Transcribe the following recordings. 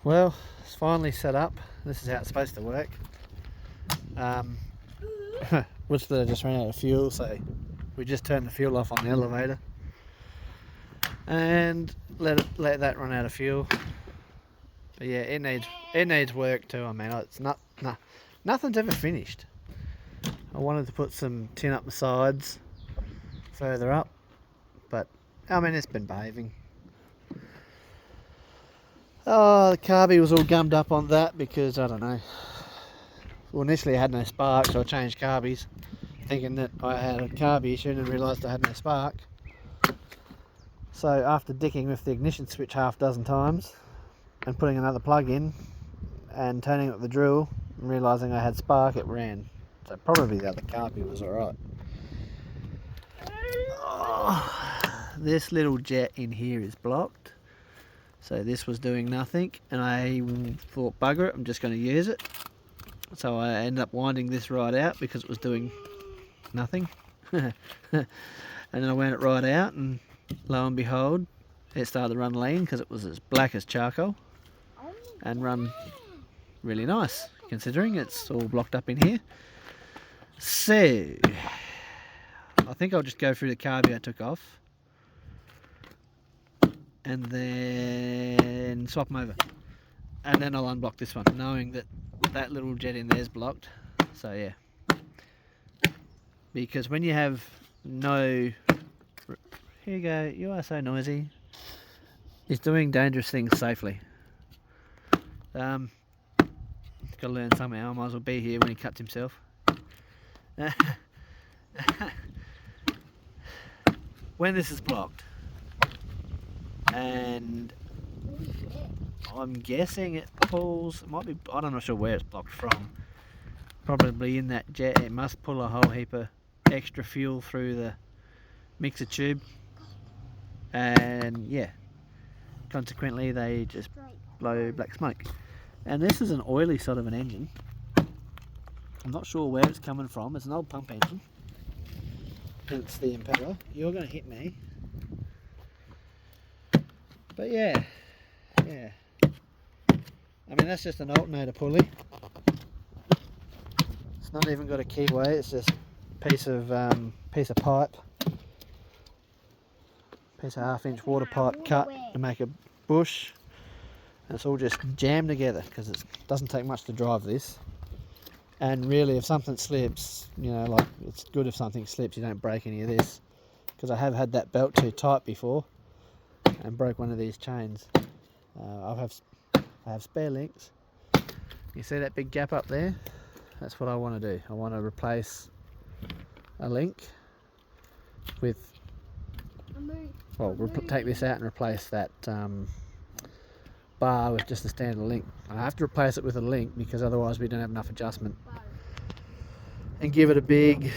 Well, it's finally set up. This is how it's supposed to work. Whistler just ran out of fuel, so we just turned the fuel off on the elevator and let that run out of fuel. But yeah, it needs work too. I mean, it's nothing's ever finished. I wanted to put some tin up the sides further up, but I mean, it's been behaving. Oh, the carby was all gummed up on that because, I don't know. Well, initially I had no spark, so I changed carbies, thinking that I had a carby issue and realised I had no spark. So after dicking with the ignition switch half dozen times and putting another plug in and turning up the drill and realising I had spark, it ran. So probably the other carby was alright. Oh, this little jet in here is blocked. So this was doing nothing, and I thought, bugger it, I'm just going to use it. So I ended up winding this right out because it was doing nothing. And then I wound it right out, and lo and behold, it started to run lean because it was as black as charcoal and run really nice, considering it's all blocked up in here. So I think I'll just go through the carby I took off and then swap them over, and then I'll unblock this one, knowing that that little jet in there is blocked. So yeah, because when you have no, here you go, you are so noisy. He's doing dangerous things safely. Got to learn somehow. I might as well be here when he cuts himself. When this is blocked, and I'm guessing it pulls, it might be, I'm not sure where it's blocked from, probably in that jet. It must pull a whole heap of extra fuel through the mixer tube, and yeah, consequently they just blow black smoke. And this is an oily sort of an engine. I'm not sure where it's coming from. It's an old pump engine, hence the impeller. You're going to hit me. But yeah. I mean, that's just an alternator pulley. It's not even got a keyway. It's just a piece of pipe, piece of 1/2-inch water pipe cut to make a bush. And it's all just jammed together because it doesn't take much to drive this. And really, if something slips, you know, like, it's good if something slips, you don't break any of this, because I have had that belt too tight before and broke one of these chains. I have spare links. You see that big gap up there? That's what I want to do. I want to replace a link with, well, take this out and replace that bar with just a standard link. I have to replace it with a link because otherwise we don't have enough adjustment, and give it a big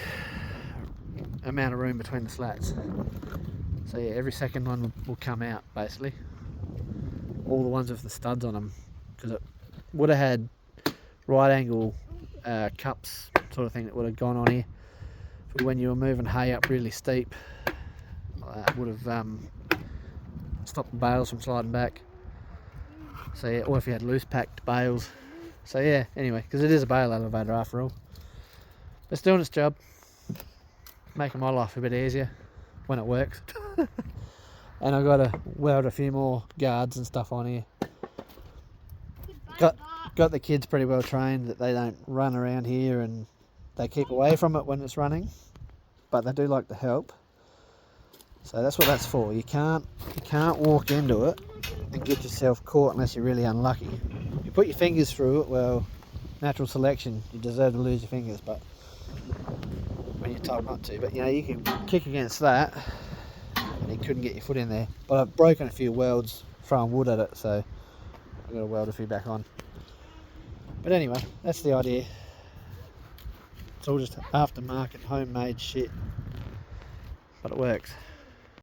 amount of room between the slats. So yeah, every second one will come out, basically. All the ones with the studs on them, because it would have had right angle cups sort of thing that would have gone on here for when you were moving hay up really steep. Would have stopped the bales from sliding back. So yeah, or if you had loose packed bales. So yeah, anyway, because it is a bale elevator after all. It's doing its job, making my life a bit easier when it works. And I've got to weld a few more guards and stuff on here. Got the kids pretty well trained that they don't run around here, and they keep away from it when it's running, but they do like to help. So that's what that's for. You can't walk into it and get yourself caught unless you're really unlucky. You put your fingers through it, well, natural selection, you deserve to lose your fingers, but when you're told not to. But you know, you can kick against that and you couldn't get your foot in there. But I've broken a few welds throwing wood at it, so I've got to weld a few back on. But anyway, that's the idea. It's all just aftermarket homemade shit, but it works.